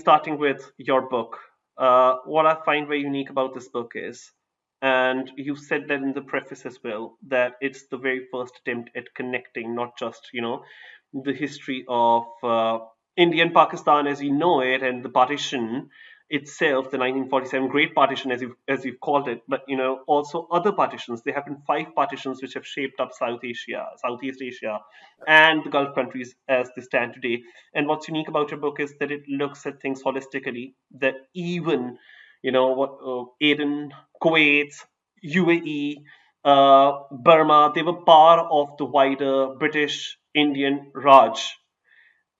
starting with your book, what I find very unique about this book is, and you said that in the preface as well, that it's the very first attempt at connecting not just, the history of Indian Pakistan as you know it and the partition itself, the 1947 Great Partition, as you've called it, but also other partitions. There have been 5 partitions which have shaped up Southeast Asia, and the Gulf countries as they stand today. And what's unique about your book is that it looks at things holistically. That even what Aden, Kuwait, UAE, Burma, they were part of the wider British Indian Raj,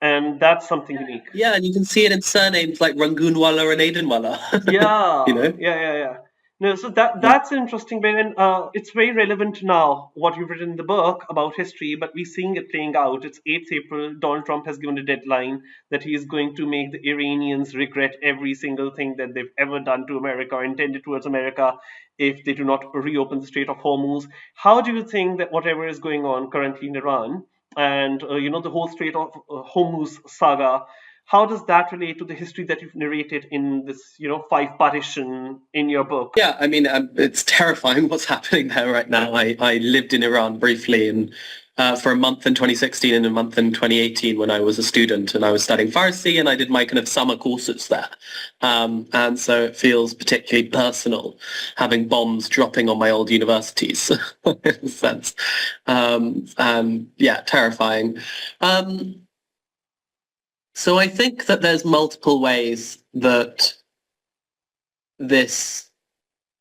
and that's something unique. Yeah, and you can see it in surnames like Rangoonwala and Adenwala. Yeah, You know? yeah. No, so that's an interesting bit, and it's very relevant now what you've written in the book about history. But we're seeing it playing out. It's 8th April. Donald Trump has given a deadline that he is going to make the Iranians regret every single thing that they've ever done to America or intended towards America if they do not reopen the Strait of Hormuz. How do you think that whatever is going on currently in Iran and the whole Strait of Hormuz saga, how does that relate to the history that you've narrated in this 5 partition in your book? Yeah, I mean, it's terrifying what's happening there right now. I lived in Iran briefly and for a month in 2016 and a month in 2018 when I was a student, and I was studying Farsi and I did my kind of summer courses there. And so it feels particularly personal having bombs dropping on my old universities in a sense. And yeah, terrifying. So I think that there's multiple ways that this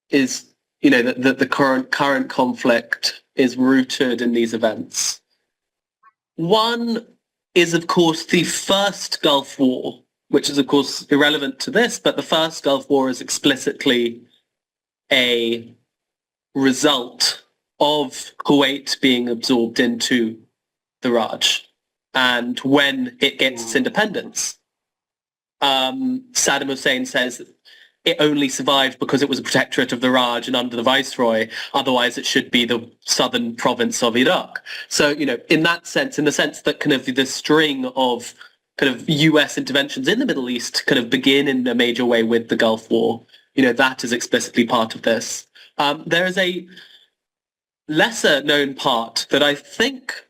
is, that the current conflict is rooted in these events. One is, of course, the first Gulf War, which is, of course, irrelevant to this, but the first Gulf War is explicitly a result of Kuwait being absorbed into the Raj. And when it gets its independence, Saddam Hussein says it only survived because it was a protectorate of the Raj and under the viceroy. Otherwise, it should be the southern province of Iraq. So, in that sense, in the sense that kind of the string of kind of US interventions in the Middle East kind of begin in a major way with the Gulf War, that is explicitly part of this. There is a lesser known part that I think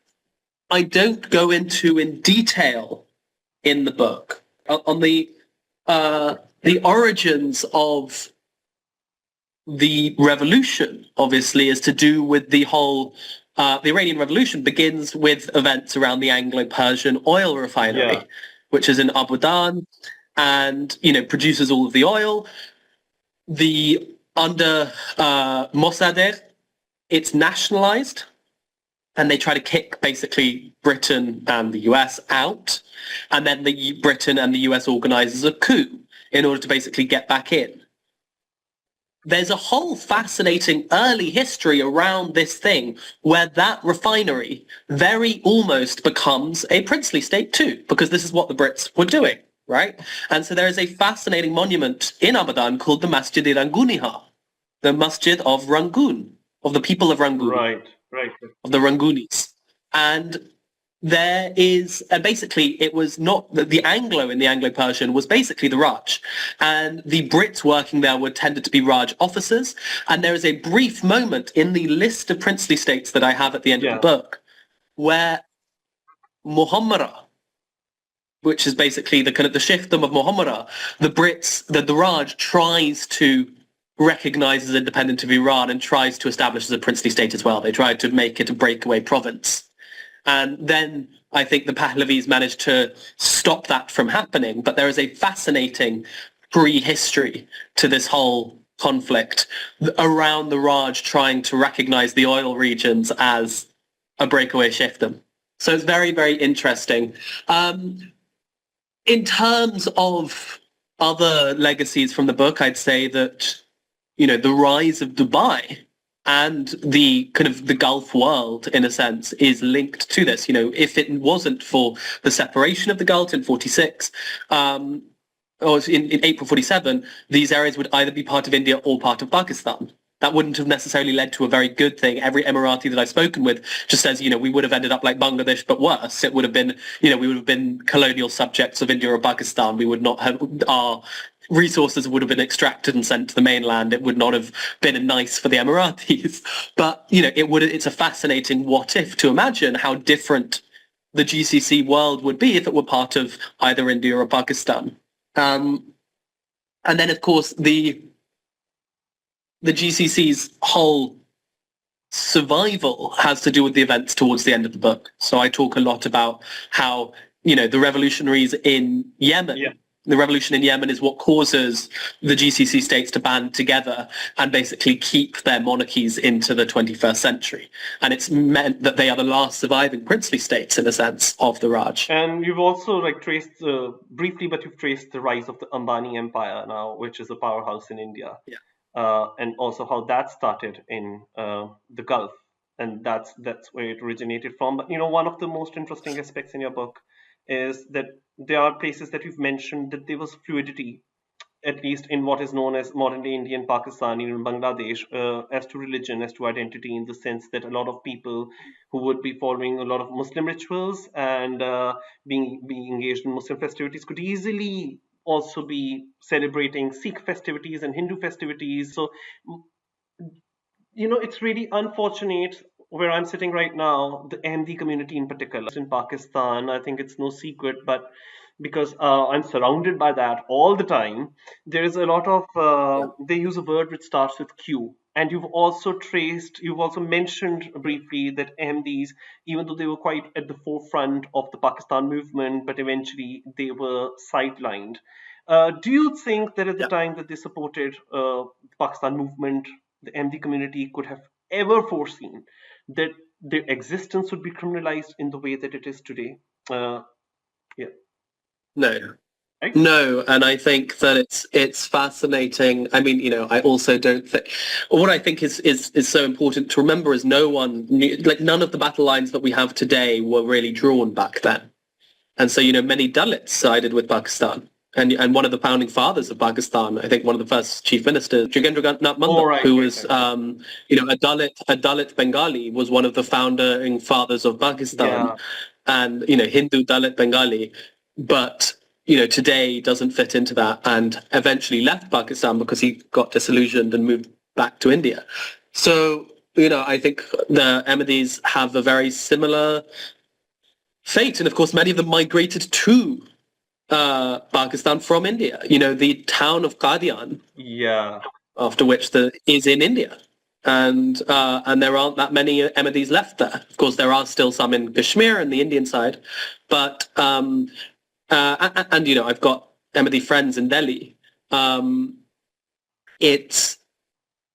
I don't go into in detail in the book on the origins of the revolution. Obviously, is to do with the whole. The Iranian Revolution begins with events around the Anglo-Persian oil refinery, which is in Abadan, and produces all of the oil. Under Mossadegh, it's nationalized. And they try to kick basically Britain and the US out. And then Britain and the US organizes a coup in order to basically get back in. There's a whole fascinating early history around this thing where that refinery very almost becomes a princely state too, because this is what the Brits were doing, right? And so there is a fascinating monument in Abadan called the Masjid-i-Ranguniha, the Masjid of Rangoon, of the people of Rangoon. Right. Of the Rangoonis. And there is, and basically it was not, the Anglo in the Anglo-Persian was basically the Raj. And the Brits working there tended to be Raj officers. And there is a brief moment in the list of princely states that I have at the end of the book where Muhammara, which is basically the kind of the Shiftdom of Muhammara, the Brits, the Raj tries to recognize as independent of Iran and tries to establish as a princely state as well. They tried to make it a breakaway province. And then I think the Pahlavis managed to stop that from happening. But there is a fascinating prehistory to this whole conflict around the Raj trying to recognize the oil regions as a breakaway Shiftdom. So it's very, very interesting. In terms of other legacies from the book, I'd say that the rise of Dubai and the kind of the Gulf world, in a sense, is linked to this. If it wasn't for the separation of the Gulf in 46, or in April 47, these areas would either be part of India or part of Pakistan. that wouldn't have necessarily led to a very good thing. Every Emirati that I've spoken with just says, we would have ended up like Bangladesh, but worse. It would have been, we would have been colonial subjects of India or Pakistan. We would not have, our resources would have been extracted and sent to the mainland. It would not have been nice for the Emiratis. But, it's a fascinating what if to imagine how different the GCC world would be if it were part of either India or Pakistan. And then, of course, the GCC's whole survival has to do with the events towards the end of the book. So I talk a lot about how, the revolutionaries in Yemen, the revolution in Yemen is what causes the GCC states to band together and basically keep their monarchies into the 21st century. And it's meant that they are the last surviving princely states, in a sense, of the Raj. And you've also traced, briefly, but you've traced the rise of the Ambani Empire now, which is a powerhouse in India. Yeah. And also how that started in the Gulf, and that's where it originated from. But one of the most interesting aspects in your book is that there are places that you've mentioned that there was fluidity, at least in what is known as modern-day Indian Pakistan, in Bangladesh, as to religion, as to identity, in the sense that a lot of people who would be following a lot of Muslim rituals and being engaged in Muslim festivities could easily also be celebrating Sikh festivities and Hindu festivities. So, it's really unfortunate where I'm sitting right now, the Ahmadi community in particular, in Pakistan. I think it's no secret, but because I'm surrounded by that all the time, there is a lot of, they use a word which starts with Q. And you've also mentioned briefly that Ahmadis, even though they were quite at the forefront of the Pakistan movement, but eventually they were sidelined. Do you think that at the time that they supported the Pakistan movement, the Ahmadi community could have ever foreseen that their existence would be criminalized in the way that it is today? No. Right? No, and I think that it's fascinating. I mean, I also don't think what I think is so important to remember is no one knew, none of the battle lines that we have today were really drawn back then. And so, many Dalits sided with Pakistan. And one of the founding fathers of Pakistan, I think one of the first chief ministers, Jogendra Nath Mandir, who was, a Dalit Bengali, was one of the founding fathers of Pakistan, and Hindu Dalit Bengali, but today doesn't fit into that, and eventually left Pakistan because he got disillusioned and moved back to India. So I think the Ahmadis have a very similar fate, and of course many of them migrated to Pakistan from India. The town of Qadian, after which is in India, and there aren't that many Ahmadis left there. Of course, there are still some in Kashmir and the Indian side, but and I've got Ahmadi friends in Delhi. It's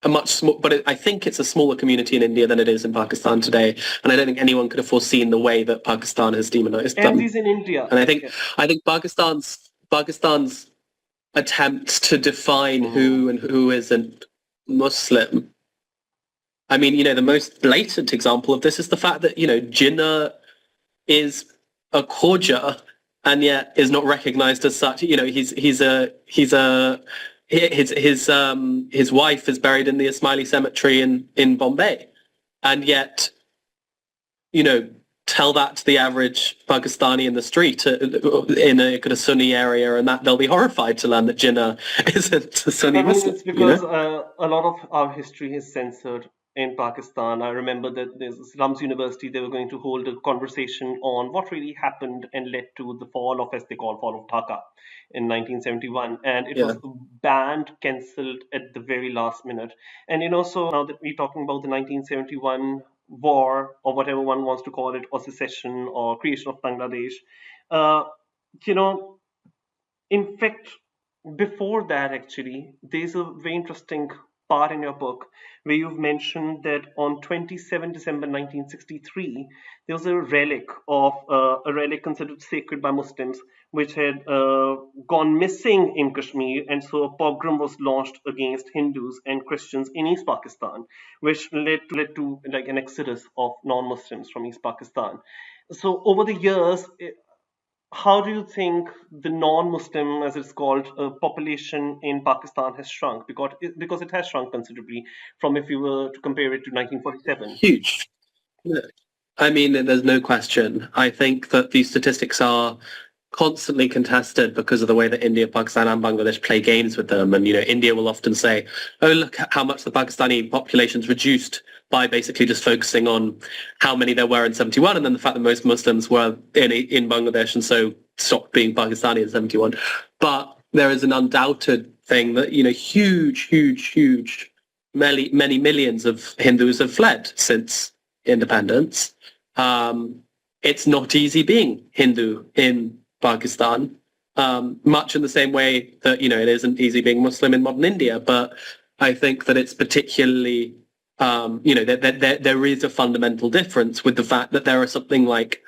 a much small, but I think it's a smaller community in India than it is in Pakistan today, and I don't think anyone could have foreseen the way that Pakistan has demonized them. And these in India. And I think Pakistan's attempt to define who and who isn't Muslim. I mean, the most blatant example of this is the fact that Jinnah is a cordial and yet is not recognized as such. His wife is buried in the Ismaili cemetery in Bombay, and yet, tell that to the average Pakistani in the street in a kind of Sunni area, and that they'll be horrified to learn that Jinnah isn't a Sunni Muslim. It's because a lot of our history is censored in Pakistan. I remember that there's Slums University, they were going to hold a conversation on what really happened and led to the fall of, as they call, fall of Dhaka in 1971. And it was banned, cancelled at the very last minute. And, so now that we're talking about the 1971 war, or whatever one wants to call it, or secession, or creation of Bangladesh, in fact, before that, actually, there's a very interesting part in your book where you've mentioned that on 27 December 1963, there was a relic considered sacred by Muslims, which had gone missing in Kashmir, and so a pogrom was launched against Hindus and Christians in East Pakistan, which led to an exodus of non-Muslims from East Pakistan. So over the years, how do you think the non-Muslim, as it's called, population in Pakistan has shrunk? Because it has shrunk considerably from if you were to compare it to 1947. Huge. Yeah. I mean, there's no question. I think that these statistics are constantly contested because of the way that India, Pakistan, and Bangladesh play games with them. And, India will often say, oh, look at how much the Pakistani population's reduced by basically just focusing on how many there were in 71, and then the fact that most Muslims were in Bangladesh and so stopped being Pakistani in 71. But there is an undoubted thing that, huge, many millions of Hindus have fled since independence. It's not easy being Hindu in Pakistan, much in the same way that, it isn't easy being Muslim in modern India. But I think that it's particularly, there is a fundamental difference with the fact that there are something like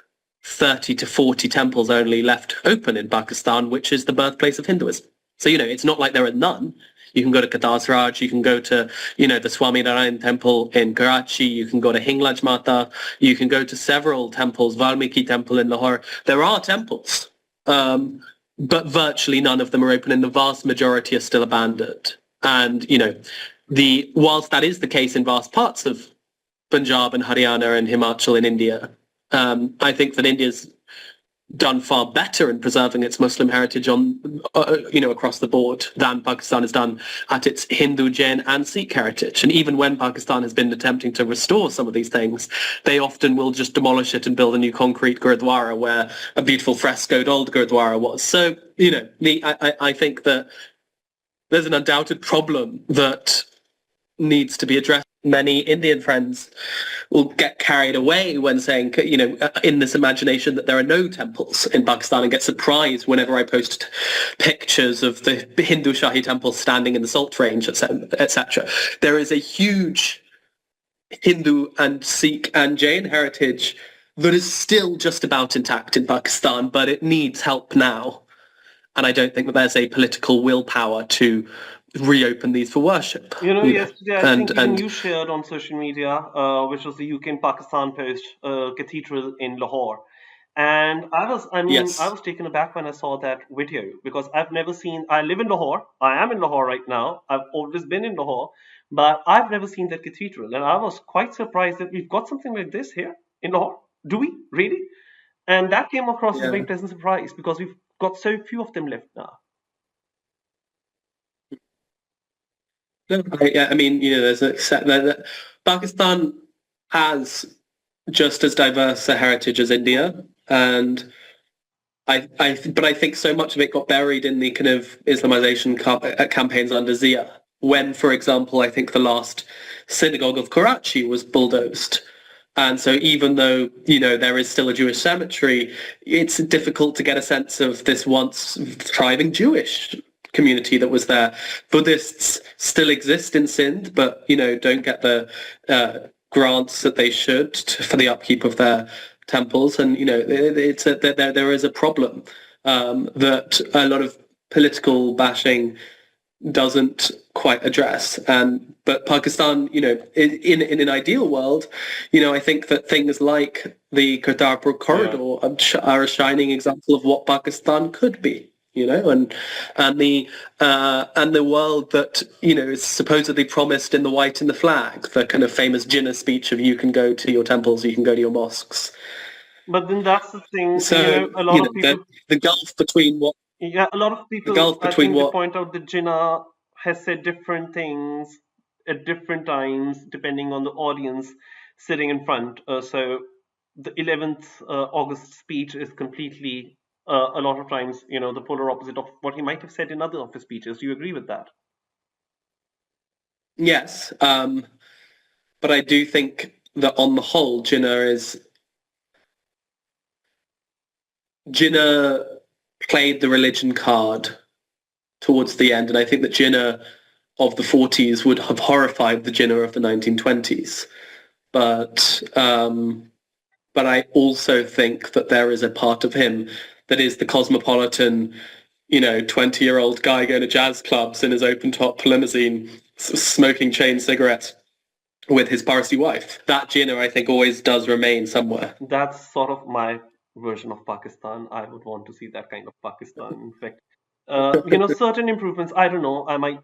30 to 40 temples only left open in Pakistan, which is the birthplace of Hinduism. So, it's not like there are none. You can go to Kadas Raj, you can go to, the Swami Narayan temple in Karachi, you can go to Hinglaj Mata, you can go to several temples, Valmiki temple in Lahore. There are temples, but virtually none of them are open, and the vast majority are still abandoned. And, whilst that is the case in vast parts of Punjab and Haryana and Himachal in India, I think that India's done far better in preserving its Muslim heritage across the board than Pakistan has done at its Hindu, Jain and Sikh heritage. And even when Pakistan has been attempting to restore some of these things, they often will just demolish it and build a new concrete Gurdwara where a beautiful frescoed old Gurdwara was. So, I think that there's an undoubted problem that needs to be addressed. Many Indian friends will get carried away when saying, in this imagination that there are no temples in Pakistan, and get surprised whenever I post pictures of the Hindu Shahi temple standing in the Salt Range, etc. There is a huge Hindu and Sikh and Jain heritage that is still just about intact in Pakistan, but it needs help now. And I don't think that there's a political willpower to reopen these for worship. Yesterday I think even you shared on social media, which was the UK and Pakistan post, cathedral in Lahore. And I was taken aback when I saw that video, because I've never seen, I live in Lahore, I am in Lahore right now, I've always been in Lahore, but I've never seen that cathedral. And I was quite surprised that we've got something like this here in Lahore. Do we? Really? And that came across as a very pleasant surprise, because we've got so few of them left now. I mean, Pakistan has just as diverse a heritage as India, and but I think so much of it got buried in the kind of Islamization campaigns under Zia. When, for example, I think the last synagogue of Karachi was bulldozed. And so even though, there is still a Jewish cemetery, it's difficult to get a sense of this once thriving Jewish community that was there. Buddhists still exist in Sindh, but, don't get the grants that they should for the upkeep of their temples. And, there is a problem that a lot of political bashing doesn't quite address. But Pakistan, in an ideal world, I think that things like the Kartarpur corridor are a shining example of what Pakistan could be. And the world that is supposedly promised in the white and the flag, the kind of famous Jinnah speech of you can go to your temples, you can go to your mosques. But then that's the thing. So a lot of people, the gulf between what. Yeah, a lot of people. I think they point out that Jinnah has said different things at different times depending on the audience sitting in front. So the 11th August speech is completely. A lot of times, the polar opposite of what he might have said in other of his speeches. Do you agree with that? Yes, but I do think that on the whole, Jinnah played the religion card towards the end, and I think that Jinnah of the 40s would have horrified the Jinnah of the 1920s. But I also think that there is a part of him that is the cosmopolitan, 20-year-old guy going to jazz clubs in his open-top limousine, smoking chain cigarettes with his Parsi wife. That Jinnah, I think, always does remain somewhere. That's sort of my version of Pakistan. I would want to see that kind of Pakistan. In fact, certain improvements. I don't know. I might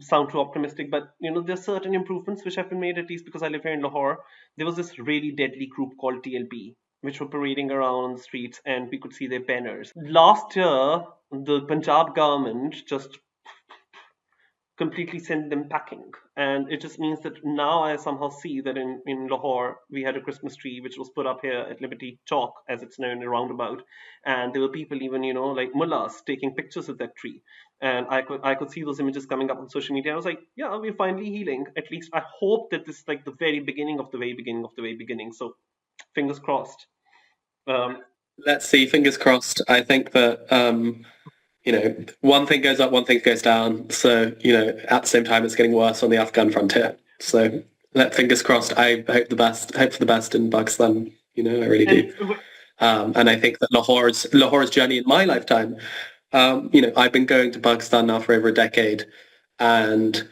sound too optimistic, but there's certain improvements which have been made, at least because I live here in Lahore. There was this really deadly group called TLP, which were parading around on the streets, and we could see their banners. Last year, the Punjab government just completely send them packing. And it just means that now I somehow see that in Lahore, we had a Christmas tree which was put up here at Liberty Chalk, as it's known, a roundabout. And there were people even, like mullahs taking pictures of that tree. And I could see those images coming up on social media. I was like, yeah, we're finally healing. At least I hope that this is like the very beginning of the very beginning of the very beginning. So fingers crossed. Let's see, fingers crossed. I think that one thing goes up, one thing goes down. So, at the same time, it's getting worse on the Afghan frontier. So, fingers crossed. I hope the best. Hope for the best in Pakistan. I really do. And I think that Lahore's journey in my lifetime. I've been going to Pakistan now for over a decade, and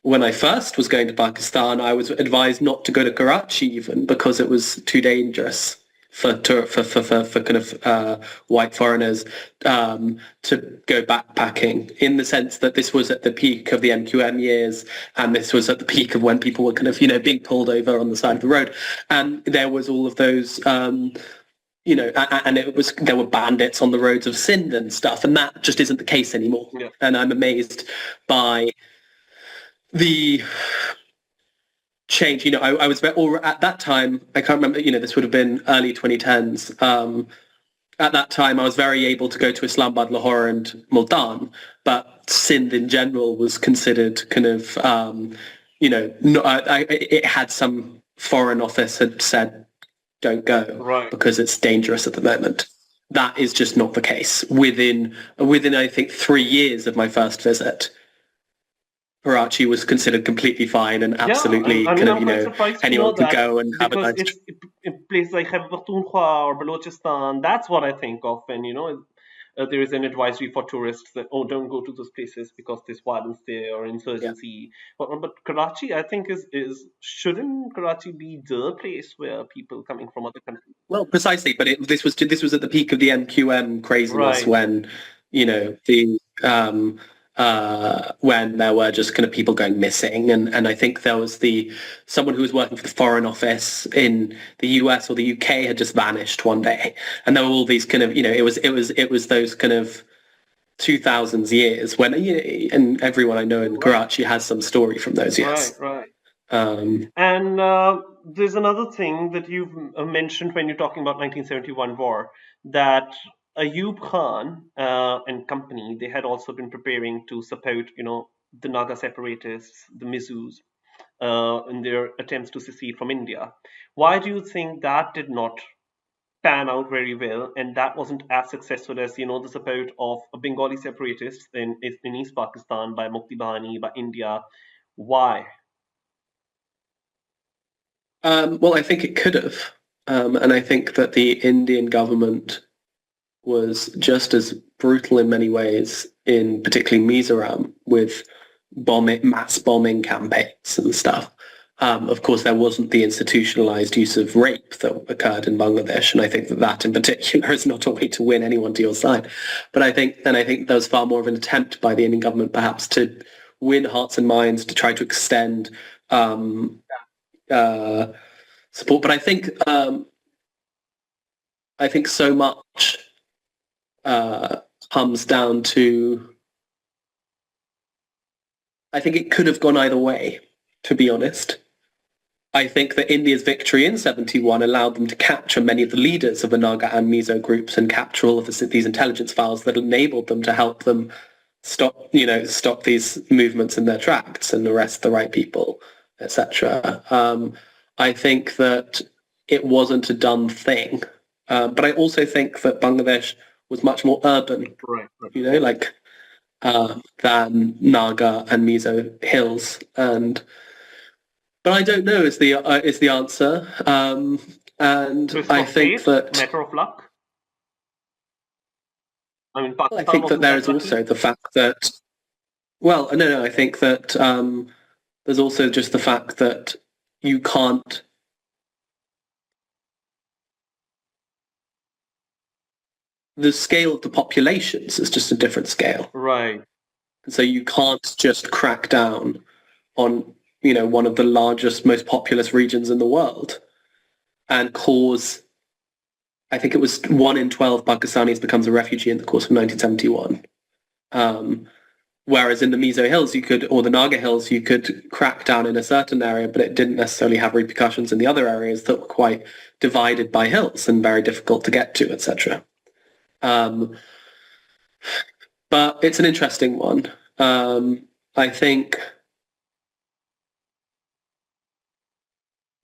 when I first was going to Pakistan, I was advised not to go to Karachi even because it was too dangerous for kind of white foreigners to go backpacking, in the sense that this was at the peak of the MQM years, and this was at the peak of when people were kind of being pulled over on the side of the road, and there was all of those. And there were bandits on the roads of Sindh and stuff, and that just isn't the case anymore. Yeah. And I'm amazed by the change. I was or at that time, I can't remember, this would have been early 2010s. At that time, I was very able to go to Islamabad, Lahore and Multan, but Sindh in general was considered kind of, it had some foreign office had said, don't go, right, because it's dangerous at the moment. That is just not the case. Within I think 3 years of my first visit, Karachi was considered completely fine and absolutely anyone could go and have a nice. Because it's in places like Khyber Pakhtunkhwa or Balochistan. That's what I think of when there is an advisory for tourists that don't go to those places because there's violence there or insurgency. Yeah. But Karachi, I think, is shouldn't Karachi be the place where people coming from other countries? Well, precisely, but this was at the peak of the MQM craziness, right, when when there were just kind of people going missing, and I think there was someone who was working for the Foreign Office in the US or the UK had just vanished one day, and there were all these kind of it was those kind of 2000s years when and everyone I know in Karachi has some story from those years. Right. And there's another thing that you've mentioned when you're talking about 1971 war, that Ayub Khan and company, they had also been preparing to support, the Naga separatists, the Mizus, in their attempts to secede from India. Why do you think that did not pan out very well, and that wasn't as successful as the support of Bengali separatists in East Pakistan by Mukti Bahani, by India? Why? Well, I think it could have, and I think that the Indian government was just as brutal in many ways, in particularly Mizoram, with mass bombing campaigns and stuff. Of course, there wasn't the institutionalized use of rape that occurred in Bangladesh, and I think that in particular is not a way to win anyone to your side. But I think there was far more of an attempt by the Indian government, perhaps, to win hearts and minds, to try to extend support. But I think so much comes down to, I think it could have gone either way, to be honest. I think that India's victory in 71 allowed them to capture many of the leaders of the Naga and Mizo groups and capture all of these intelligence files that enabled them to help them stop these movements in their tracks and arrest the right people, etc. I think that it wasn't a done thing. But I also think that Bangladesh was much more urban, right. Than Naga and Mizo hills. But I don't know is the answer. And I think that matter of luck. I mean, I think that there is also the fact that. Well, no. I think that there's also just the fact that you can't. the scale of the populations is just a different scale. Right. So you can't just crack down on, one of the largest, most populous regions in the world and cause, I think it was 1 in 12 Pakistanis becomes a refugee in the course of 1971. Whereas in the Mizo Hills, or the Naga Hills, you could crack down in a certain area, but it didn't necessarily have repercussions in the other areas that were quite divided by hills and very difficult to get to, etc. But it's an interesting one. I think,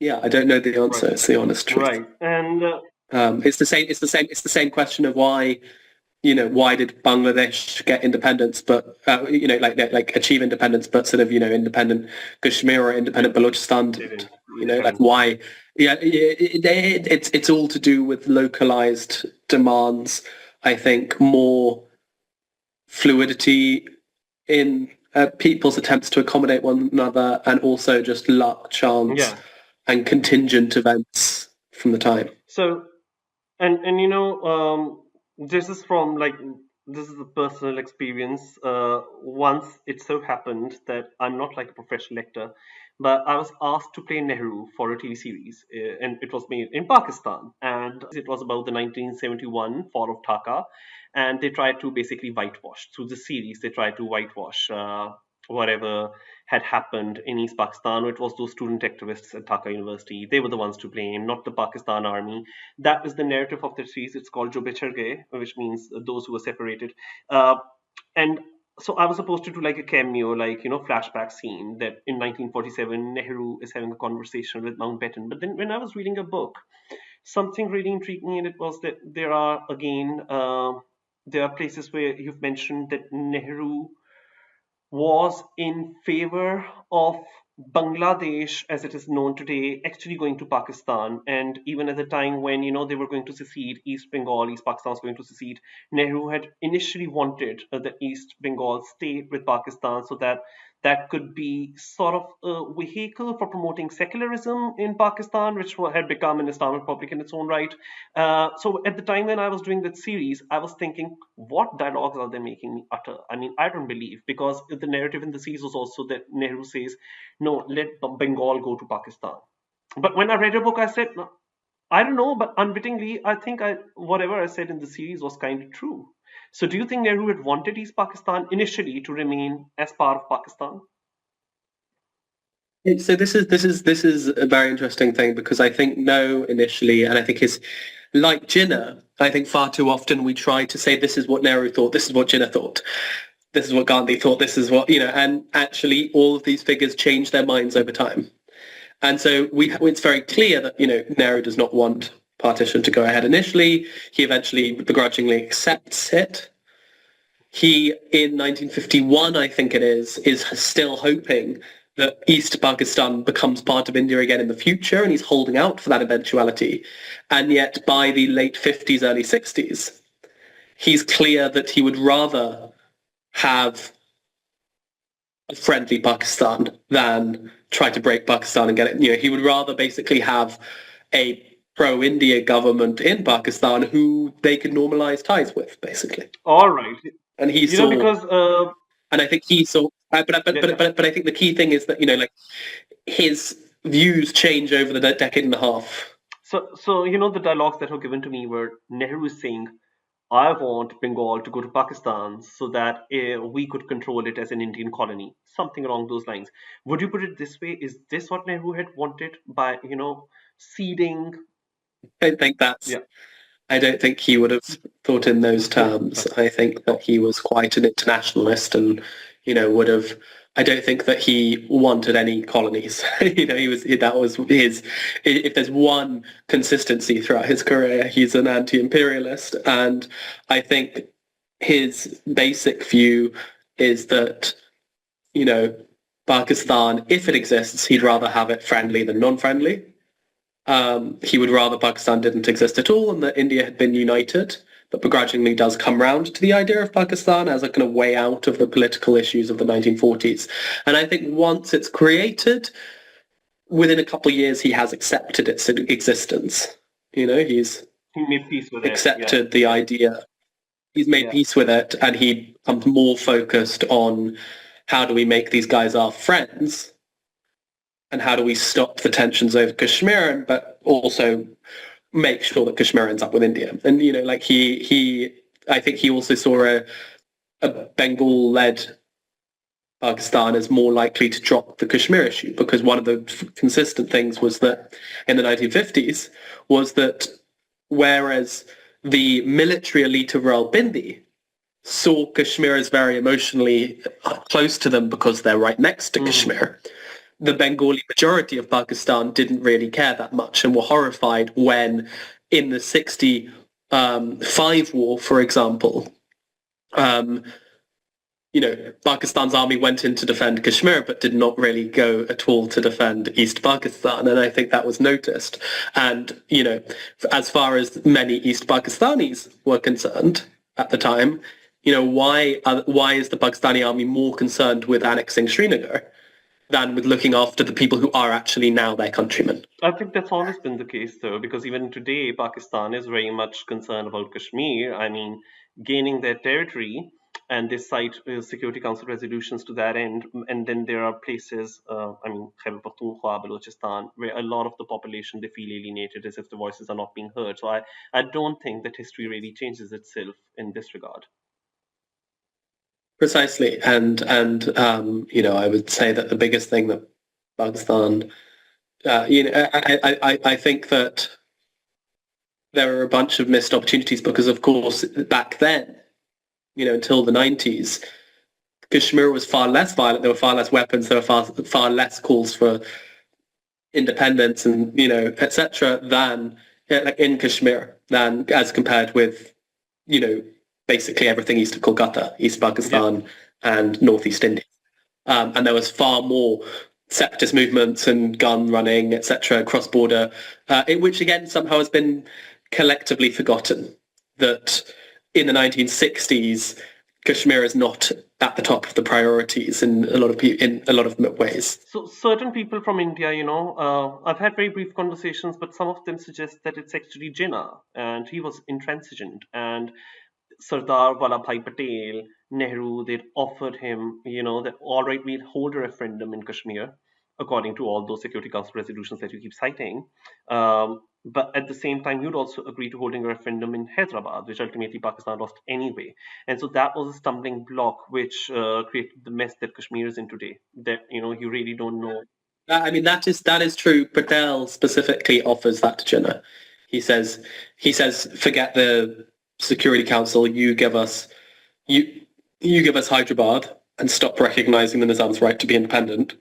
I don't know the answer. Right. It's the honest truth. Right. And it's the same question of why. Why did Bangladesh get independence, but like achieve independence, but sort of independent Kashmir or independent Balochistan didn't? Like why? It's all to do with localized demands. I think more fluidity in people's attempts to accommodate one another, and also just luck, chance, and contingent events from the time. So, and this is this is a personal experience. Once it so happened that I'm not like a professional actor, but I was asked to play Nehru for a TV series, and it was made in Pakistan, and it was about the 1971 fall of Dhaka, and they tried to basically whitewash through the series. They tried to whitewash whatever had happened in East Pakistan. It was those student activists at Dhaka University. They were the ones to blame, not the Pakistan army. That is the narrative of the series. It's called Jo Bichhad Gaye, which means those who were separated. And so I was supposed to do like a cameo, flashback scene that in 1947 Nehru is having a conversation with Mountbatten. But then when I was reading a book, something really intrigued me, and it was that there are places where you've mentioned that Nehru was in favor of Bangladesh, as it is known today, actually going to Pakistan. And even at the time when, they were going to secede, East Pakistan was going to secede, Nehru had initially wanted the East Bengal state with Pakistan so that that could be sort of a vehicle for promoting secularism in Pakistan, which had become an Islamic republic in its own right. So at the time when I was doing that series, I was thinking, what dialogues are they making me utter? I mean, I don't believe, because the narrative in the series was also that Nehru says, no, let Bengal go to Pakistan. But when I read your book, I said, no, I don't know, but unwittingly, I think whatever I said in the series was kind of true. So do you think Nehru had wanted East Pakistan initially to remain as part of Pakistan? So this is a very interesting thing, because I think no initially, and I think it's like Jinnah. I think far too often we try to say this is what Nehru thought, this is what Jinnah thought, this is what Gandhi thought, this is what and actually all of these figures change their minds over time. And so it's very clear that Nehru does not want partition to go ahead initially. He eventually begrudgingly accepts it. He, in 1951, I think it is still hoping that East Pakistan becomes part of India again in the future, and he's holding out for that eventuality. And yet by the late 50s, early 60s, he's clear that he would rather have a friendly Pakistan than try to break Pakistan and get it. He would rather basically have a pro-India government in Pakistan who they could normalize ties with, basically. All right. And he saw, because and I think he saw, but I think the key thing is that his views change over the decade and a half. So the dialogues that were given to me were Nehru saying, I want Bengal to go to Pakistan so that we could control it as an Indian colony, something along those lines. Would you put it this way? Is this what Nehru had wanted by, ceding? I think I don't think he would have thought in those terms. I think that he was quite an internationalist and, would have. I don't think that he wanted any colonies. That was his. If there's one consistency throughout his career, he's an anti-imperialist, and I think his basic view is that, Pakistan, if it exists, he'd rather have it friendly than non-friendly. He would rather Pakistan didn't exist at all and that India had been united, but begrudgingly does come round to the idea of Pakistan as a kind of way out of the political issues of the 1940s. And I think once it's created, within a couple of years, he has accepted its existence. He's he made peace with accepted the idea. he's made peace with it, and he becomes more focused on how do we make these guys our friends, and how do we stop the tensions over Kashmir, but also make sure that Kashmir ends up with India. And like I think he also saw a Bengal-led Pakistan is more likely to drop the Kashmir issue, because one of the consistent things was that in the 1950s was that whereas the military elite of Rawalpindi saw Kashmir as very emotionally close to them because they're right next to Kashmir, the Bengali majority of Pakistan didn't really care that much and were horrified when in the 65 war, for example, Pakistan's army went in to defend Kashmir, but did not really go at all to defend East Pakistan. And I think that was noticed. And, as far as many East Pakistanis were concerned at the time, why is the Pakistani army more concerned with annexing Srinagar than with looking after the people who are actually now their countrymen? I think that's always been the case, though, because even today, Pakistan is very much concerned about Kashmir. I mean, gaining their territory, and they cite Security Council resolutions to that end. And then there are places, Khyber Pakhtunkhwa, Balochistan, where a lot of the population, they feel alienated as if the voices are not being heard. So I don't think that history really changes itself in this regard. Precisely, and I would say that the biggest thing that Pakistan, I think that there are a bunch of missed opportunities because, of course, back then, until the 90s, Kashmir was far less violent. There were far less weapons. There were far less calls for independence and etc. than in Kashmir than as compared with basically everything east of Kolkata, East Pakistan, and Northeast India. And there was far more separatist movements and gun running, etc., cross-border, which again somehow has been collectively forgotten. That in the 1960s, Kashmir is not at the top of the priorities in a lot of ways. So certain people from India, I've had very brief conversations, but some of them suggest that it's actually Jinnah, and he was intransigent, and Sardar Vallabhai Patel, Nehru, they'd offered him, that all right, we'll hold a referendum in Kashmir, according to all those Security Council resolutions that you keep citing. But at the same time, you'd also agree to holding a referendum in Hyderabad, which ultimately Pakistan lost anyway. And so that was a stumbling block which created the mess that Kashmir is in today. That, you really don't know. I mean, that is true. Patel specifically offers that to Jinnah. He says, forget the Security Council. You give us Hyderabad and stop recognizing the Nizam's right to be independent.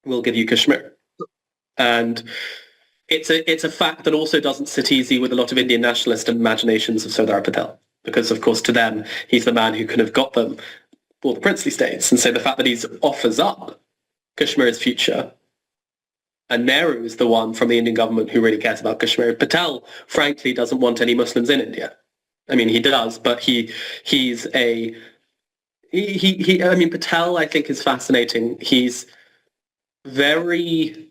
We'll give you Kashmir. And it's a fact that also doesn't sit easy with a lot of Indian nationalist imaginations of Sardar Patel, because of course to them he's the man who could have got them all the princely states. And so the fact that he offers up Kashmir's future, and Nehru is the one from the Indian government who really cares about Kashmir. Patel, frankly, doesn't want any Muslims in India. I mean, he does, but Patel, I think, is fascinating. He's very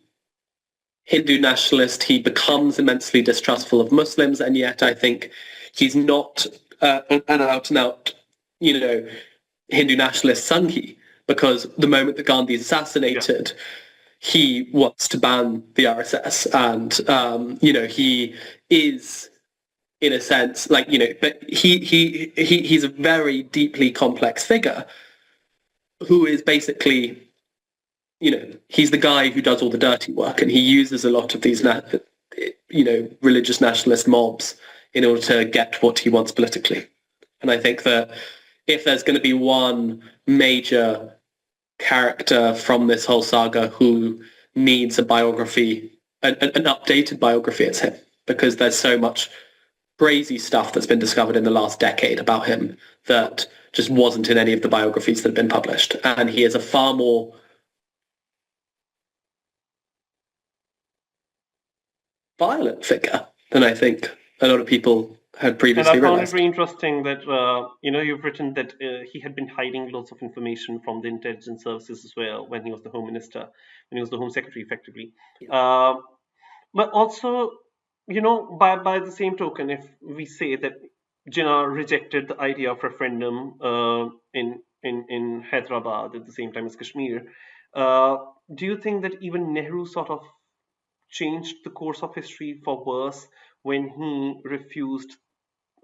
Hindu nationalist. He becomes immensely distrustful of Muslims, and yet I think he's not an out-and-out, Hindu nationalist Sanghi, because the moment that Gandhi is assassinated, he wants to ban the RSS, and he is, in a sense, but he's a very deeply complex figure who is basically, he's the guy who does all the dirty work, and he uses a lot of these, religious nationalist mobs in order to get what he wants politically. And I think that if there's going to be one major character from this whole saga who needs a biography, an updated biography, it's him, because there's so much crazy stuff that's been discovered in the last decade about him that just wasn't in any of the biographies that have been published. And he is a far more violent figure than I think a lot of people had previously realized. And I found realized. it very interesting that, you've written that he had been hiding lots of information from the intelligence services as well when he was the Home Minister, when he was the Home Secretary, effectively. But also, by the same token, if we say that Jinnah rejected the idea of referendum in Hyderabad at the same time as Kashmir. Uh, do you think that even Nehru sort of changed the course of history for worse when he refused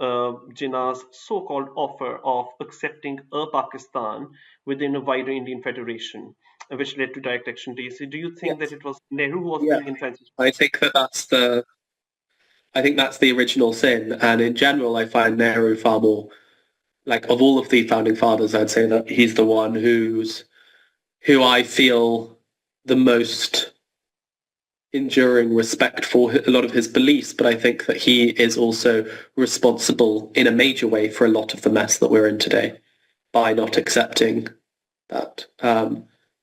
Jinnah's so-called offer of accepting a Pakistan within a wider Indian federation, which led to direct action days? So do you think that Yes. it was Nehru who was Yeah. being intransigent? I think that's the original sin, and in general, I find Nehru far more like of all of the founding fathers. I'd say that he's the one who I feel the most enduring respect for a lot of his beliefs, but I think that he is also responsible in a major way for a lot of the mess that we're in today by not accepting that.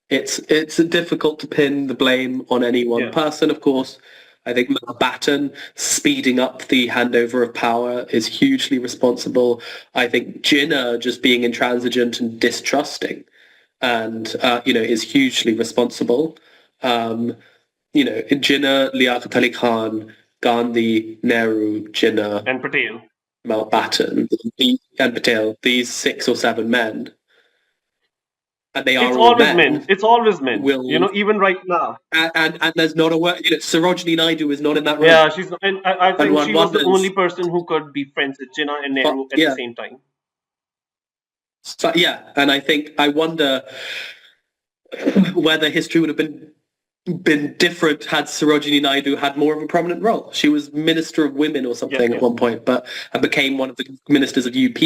It's difficult to pin the blame on any one Yeah. person, of course. I think Mountbatten speeding up the handover of power is hugely responsible. I think Jinnah just being intransigent and distrusting and is hugely responsible. Jinnah, Liaquat Ali Khan, Gandhi, Nehru, Jinnah, And Patel. Mountbatten, and Patel, these 6 or 7 men, and they It's are all always men. men, It's always men. will Even right now. and there's not a word. Sarojini Naidu is not in that room, Yeah, she's. And I and think one she was the only wonders, person who could be friends with Jinnah and but Nehru at the yeah, same time. and I wonder whether history would have been different had Sarojini Naidu had more of a prominent role. She was Minister of Women or Yeah, something at yeah. one point, but and became one of the ministers of UP.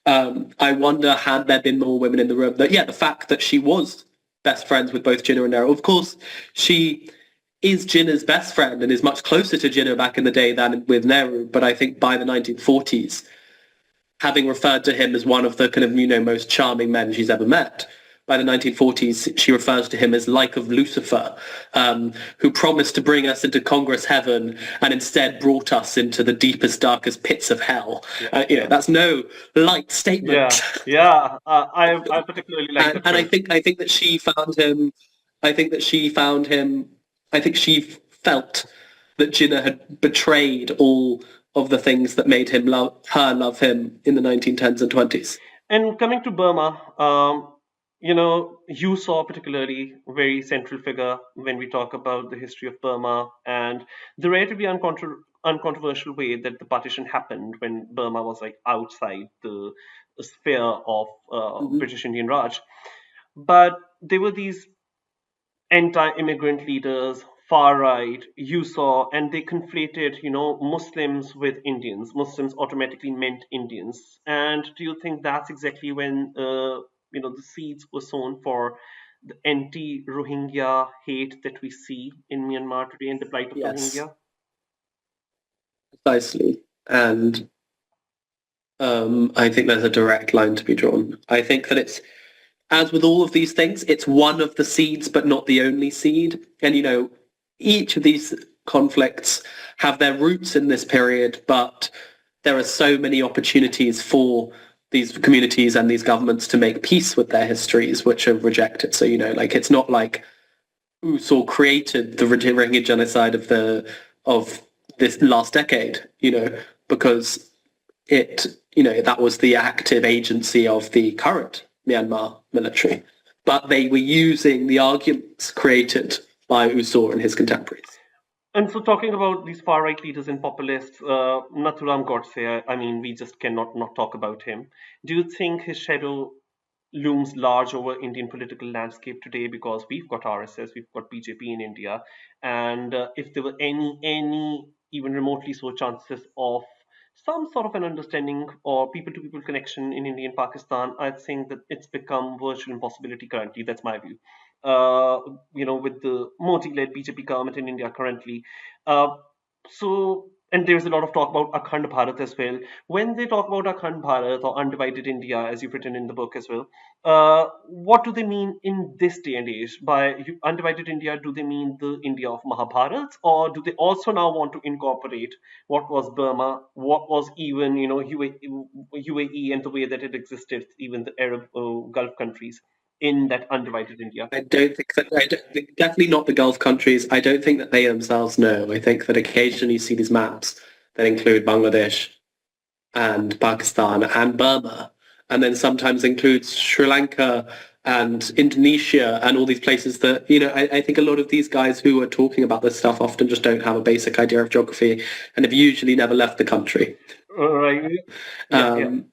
I wonder had there been more women in the room. The fact that she was best friends with both Jinnah and Nehru. Of course, she is Jinnah's best friend and is much closer to Jinnah back in the day than with Nehru. But I think by the 1940s, having referred to him as one of the kind of most charming men she's ever met. By the 1940s, she refers to him as like of Lucifer, who promised to bring us into Congress heaven and instead brought us into the deepest, darkest pits of hell. That's no light statement. Yeah, yeah. I particularly like the And I quote. think that she found him. I think that she found him. I think she felt that Jinnah had betrayed all of the things that made him love him in the 1910s and 20s. And coming to Burma, you saw particularly a very central figure when we talk about the history of Burma and the relatively uncontroversial way that the partition happened when Burma was like outside the sphere of Mm-hmm. British Indian Raj. But there were these anti-immigrant leaders, far right, you saw, and they conflated, Muslims with Indians. Muslims automatically meant Indians. And do you think that's exactly when, the seeds were sown for the anti-Rohingya hate that we see in Myanmar today and the plight of the Yes, Rohingya? precisely. And I think there's a direct line to be drawn. I think that it's, as with all of these things, it's one of the seeds, but not the only seed. And, each of these conflicts have their roots in this period, but there are so many opportunities for these communities and these governments to make peace with their histories, which are rejected. So, it's not like Usul created the Rohingya genocide of this last decade, because that was the active agency of the current Myanmar military. But they were using the arguments created by Usul and his contemporaries. And so, talking about these far right leaders and populists, Nathuram Godse, I mean, we just cannot not talk about him. Do you think his shadow looms large over Indian political landscape today because we've got RSS, we've got BJP in India, and if there were any even remotely so chances of some sort of an understanding or people-to-people connection in India and Pakistan, I think that it's become virtual impossibility currently. That's my view. With the Modi-led BJP government in India currently, uh, and there's a lot of talk about Akhand Bharat as well. When they talk about Akhand Bharat or undivided India, as you've written in the book as well, what do they mean in this day and age? By undivided India, do they mean the India of Mahabharat, or do they also now want to incorporate what was Burma, what was even UAE and the way that it existed, even the Arab Gulf countries in that undivided India? I don't think, definitely not the Gulf countries. I don't think that they themselves know. I think that occasionally you see these maps that include Bangladesh, and Pakistan and Burma, and then sometimes includes Sri Lanka and Indonesia and all these places that, I think a lot of these guys who are talking about this stuff often just don't have a basic idea of geography and have usually never left the country. Right. Yeah, yeah. Um,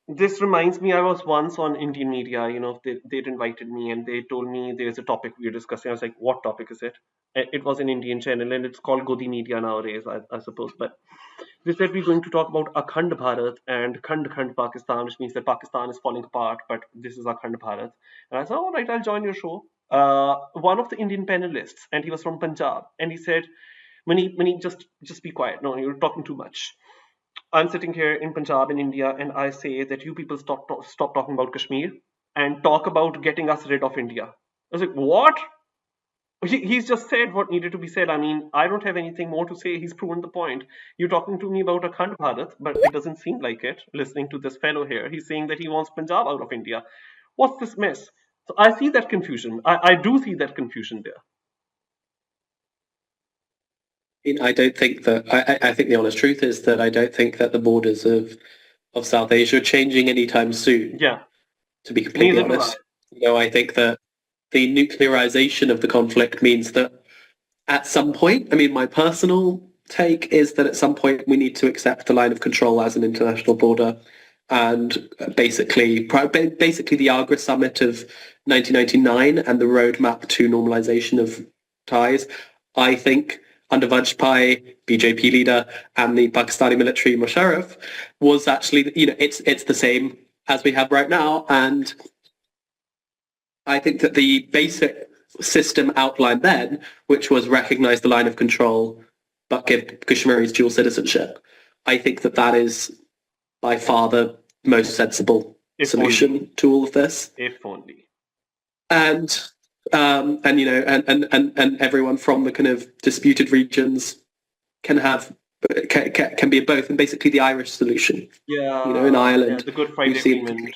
This reminds me, I was once on Indian media, they'd invited me and they told me there's a topic we're discussing. I was like, what topic is it? It was an Indian channel and it's called Godi Media nowadays, I suppose. But they said we're going to talk about Akhand Bharat and Khand Pakistan, which means that Pakistan is falling apart, but this is Akhand Bharat. And I said, all right, I'll join your show. One of the Indian panelists, and he was from Punjab, and he said, Mani, just be quiet. No, you're talking too much. I'm sitting here in Punjab in India, and I say that you people stop talking about Kashmir and talk about getting us rid of India. I was like, what? He's just said what needed to be said. I mean, I don't have anything more to say. He's proven the point. You're talking to me about Akhand Bharat, but it doesn't seem like it. Listening to this fellow here, he's saying that he wants Punjab out of India. What's this mess? So I see that confusion. I do see that confusion there. I don't think that. I think the honest truth is that I don't think that the borders of South Asia are changing anytime soon. Yeah. To be completely Neither do honest, I think that the nuclearization of the conflict means that at some point, I mean, my personal take is that at some point we need to accept the line of control as an international border, and basically the Agra summit of 1999 and the roadmap to normalization of ties, I think, under Vajpayee, BJP leader, and the Pakistani military Musharraf, was actually, it's the same as we have right now. And I think that the basic system outlined then, which was recognize the line of control, but give Kashmiris dual citizenship, I think that that is by far the most sensible solution to all of this. If only. And everyone from the kind of disputed regions can be both, and basically the Irish solution. Yeah. In Ireland, the Good Friday Agreement.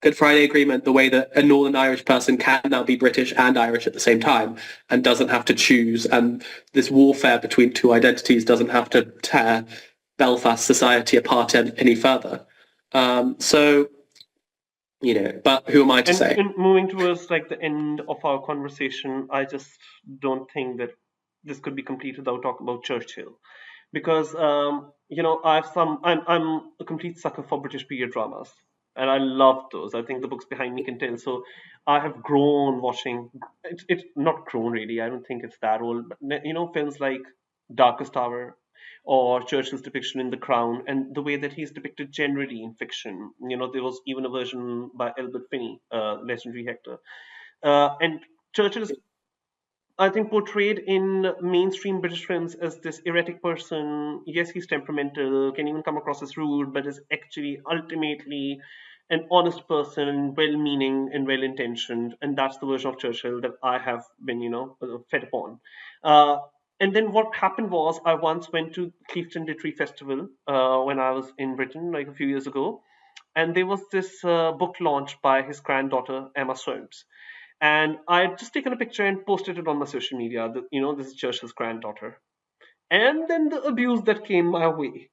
Good Friday Agreement, the way that a Northern Irish person can now be British and Irish at the same time and doesn't have to choose, and this warfare between two identities doesn't have to tear Belfast society apart any further. But who am I to say? And moving towards like the end of our conversation, I just don't think that this could be complete without talking about Churchill, because I'm a complete sucker for British period dramas, and I love those. I think the books behind me can tell. So I have grown watching. It's not grown really. I don't think it's that old, but films like Darkest Hour or Churchill's depiction in The Crown, and the way that he's depicted generally in fiction. There was even a version by Albert Finney, legendary actor. And Churchill is, I think, portrayed in mainstream British films as this erratic person. Yes, he's temperamental, can even come across as rude, but is actually ultimately an honest person, well-meaning and well-intentioned. And that's the version of Churchill that I have been, fed upon. And then what happened was I once went to Clifton Literary Festival when I was in Britain, like a few years ago. And there was this book launch by his granddaughter, Emma Soames. And I had just taken a picture and posted it on my social media. This is Churchill's granddaughter. And then the abuse that came my way,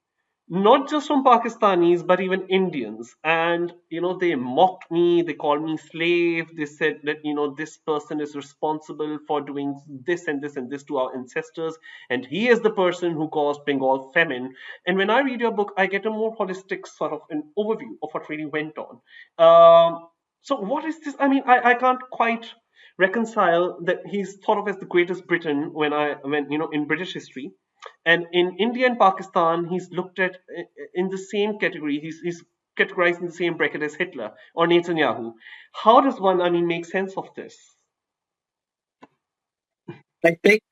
not just from Pakistanis, but even Indians. And, they mocked me, they called me slave. They said that, this person is responsible for doing this and this and this to our ancestors. And he is the person who caused Bengal famine. And when I read your book, I get a more holistic sort of an overview of what really went on. So what is this? I mean, I can't quite reconcile that he's thought of as the greatest Briton when in British history, and in India and Pakistan he's looked at in the same category. He's categorized in the same bracket as Hitler or Netanyahu. How does one, make sense of this? I think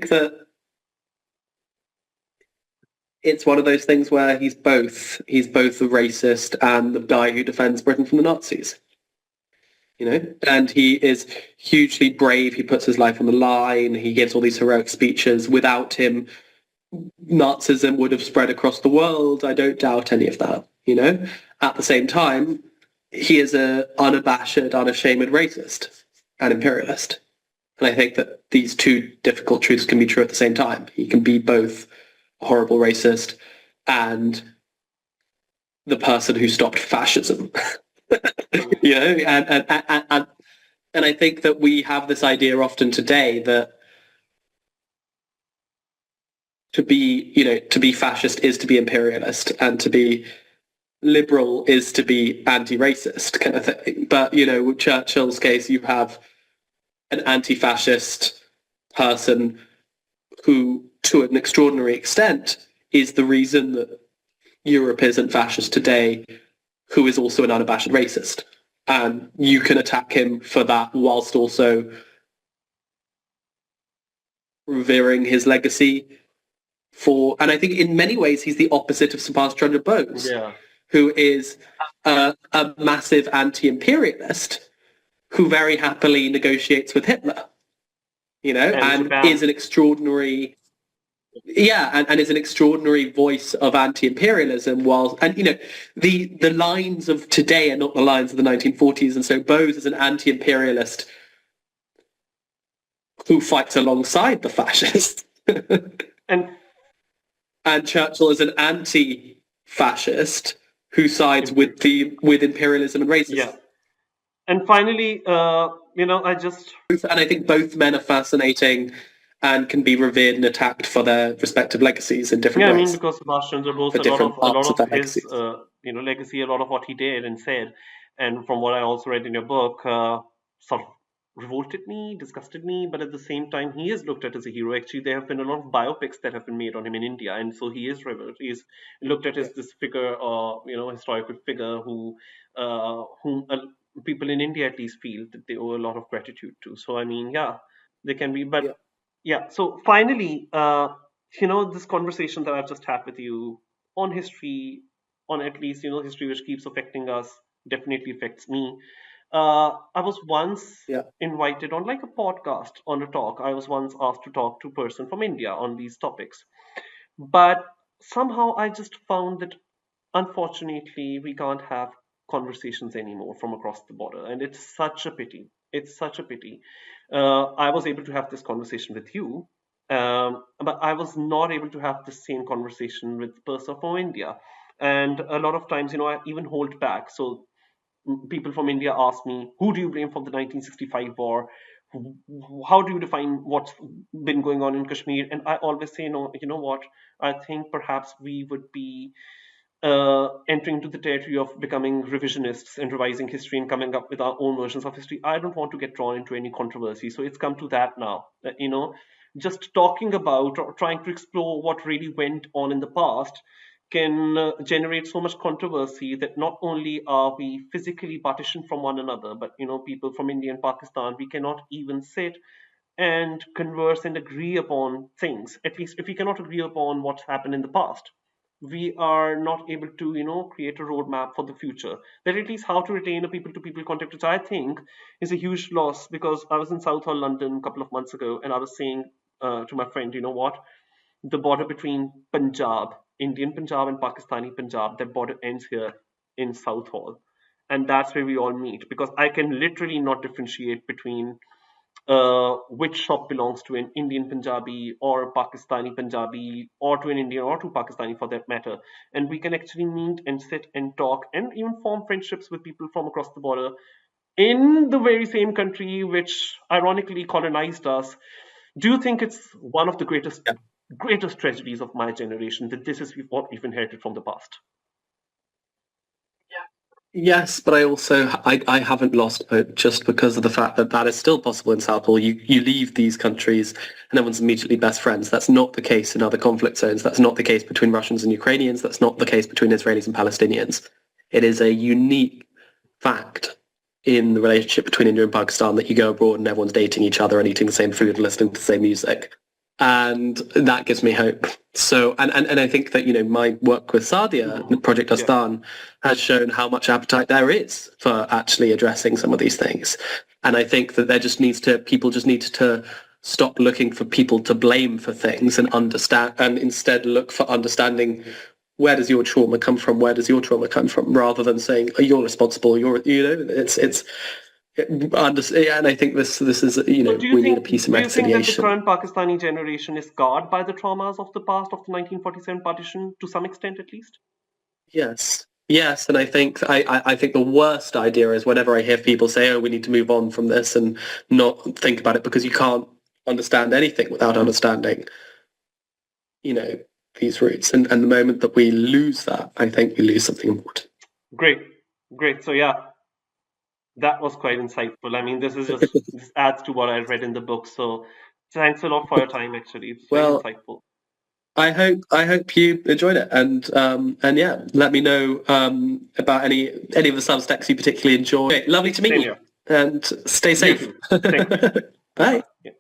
that it's one of those things where he's both the racist and the guy who defends Britain from the Nazis. And he is hugely brave. He puts his life on the line. He gives all these heroic speeches. Without him, Nazism would have spread across the world. I don't doubt any of that. At the same time, he is an unabashed, unashamed racist and imperialist. And I think that these two difficult truths can be true at the same time. He can be both horrible racist, and the person who stopped fascism. You know, and I think that we have this idea often today that to be fascist is to be imperialist, and to be liberal is to be anti-racist kind of thing. But, with Churchill's case, you have an anti-fascist person who, to an extraordinary extent, is the reason that Europe isn't fascist today, who is also an unabashed racist. And you can attack him for that whilst also revering his legacy and I think in many ways he's the opposite of Subhash Chandra Bose, who is a massive anti-imperialist who very happily negotiates with Hitler, and is an extraordinary, and is an extraordinary voice of anti-imperialism. The lines of today are not the lines of the 1940s, and so Bose is an anti-imperialist who fights alongside the fascists. And Churchill is an anti-fascist who sides with imperialism and racism. Yeah. And finally, I think both men are fascinating and can be revered and attacked for their respective legacies in different ways. Yeah, I mean, because Subhash Chandra Bose, a lot of his, legacy, a lot of what he did and said, and from what I also read in your book, sort of revolted me, disgusted me, but at the same time, he is looked at as a hero. Actually, there have been a lot of biopics that have been made on him in India, and so he is revered. He is looked at as this figure, historical figure whom people in India at least feel that they owe a lot of gratitude to. So, I mean, they can be, but so finally, this conversation that I've just had with you on history, on at least, history which keeps affecting us, definitely affects me. I was once invited on like a podcast on a talk. I was once asked to talk to a person from India on these topics. But somehow I just found that unfortunately we can't have conversations anymore from across the border. And it's such a pity. It's such a pity. I was able to have this conversation with you, but I was not able to have the same conversation with the person from India. And a lot of times, I even hold back. So people from India ask me, who do you blame for the 1965 war? How do you define what's been going on in Kashmir? And I always say, no, you know what? I think perhaps we would be entering into the territory of becoming revisionists and revising history and coming up with our own versions of history. I don't want to get drawn into any controversy. So it's come to that now. Just talking about or trying to explore what really went on in the past can generate so much controversy that not only are we physically partitioned from one another, but people from India and Pakistan, we cannot even sit and converse and agree upon things. At least if we cannot agree upon what's happened in the past, we are not able to create a roadmap for the future. That at least how to retain a people-to-people contact, which I think is a huge loss. Because I was in Southall, London a couple of months ago, and I was saying to my friend, the border between Punjab, Indian Punjab and Pakistani Punjab, that border ends here in Southall. And that's where we all meet, because I can literally not differentiate between which shop belongs to an Indian Punjabi or a Pakistani Punjabi, or to an Indian or to Pakistani for that matter. And we can actually meet and sit and talk and even form friendships with people from across the border in the very same country which ironically colonized us. Do you think it's one of the greatest tragedies of my generation that this is what we've inherited from the past? Yes, but I haven't lost hope just because of the fact that is still possible in Southall. You leave these countries and everyone's immediately best friends. That's not the case in other conflict zones. That's not the case between Russians and Ukrainians. That's not the case between Israelis and Palestinians. It is a unique fact in the relationship between India and Pakistan that you go abroad and everyone's dating each other and eating the same food and listening to the same music. And that gives me hope. So, and I think that, my work with Sadia, Project Astan, has shown how much appetite there is for actually addressing some of these things. And I think that people just need to stop looking for people to blame for things and understand, and instead look for understanding, where does your trauma come from? Where does your trauma come from? Rather than saying, oh, you're responsible, it's And I think this is, So do you we need a think piece of do you think that the reconciliation. current Pakistani generation is scarred by the traumas of the past of the 1947 partition to some extent at least? Yes. Yes, and I think I think the worst idea is whenever I hear people say, "Oh, we need to move on from this and not think about it," because you can't understand anything without understanding, these roots. And the moment that we lose that, I think we lose something important. Great, great. So yeah, that was quite insightful. I mean, this adds to what I read in the book. So thanks a lot for your time. Actually, it's very Well, insightful. I hope you enjoyed it, and yeah, let me know about any of the Substacks you particularly enjoy. Okay, lovely to meet Same you, here. and stay You safe. too. Thank you. Bye. Yeah.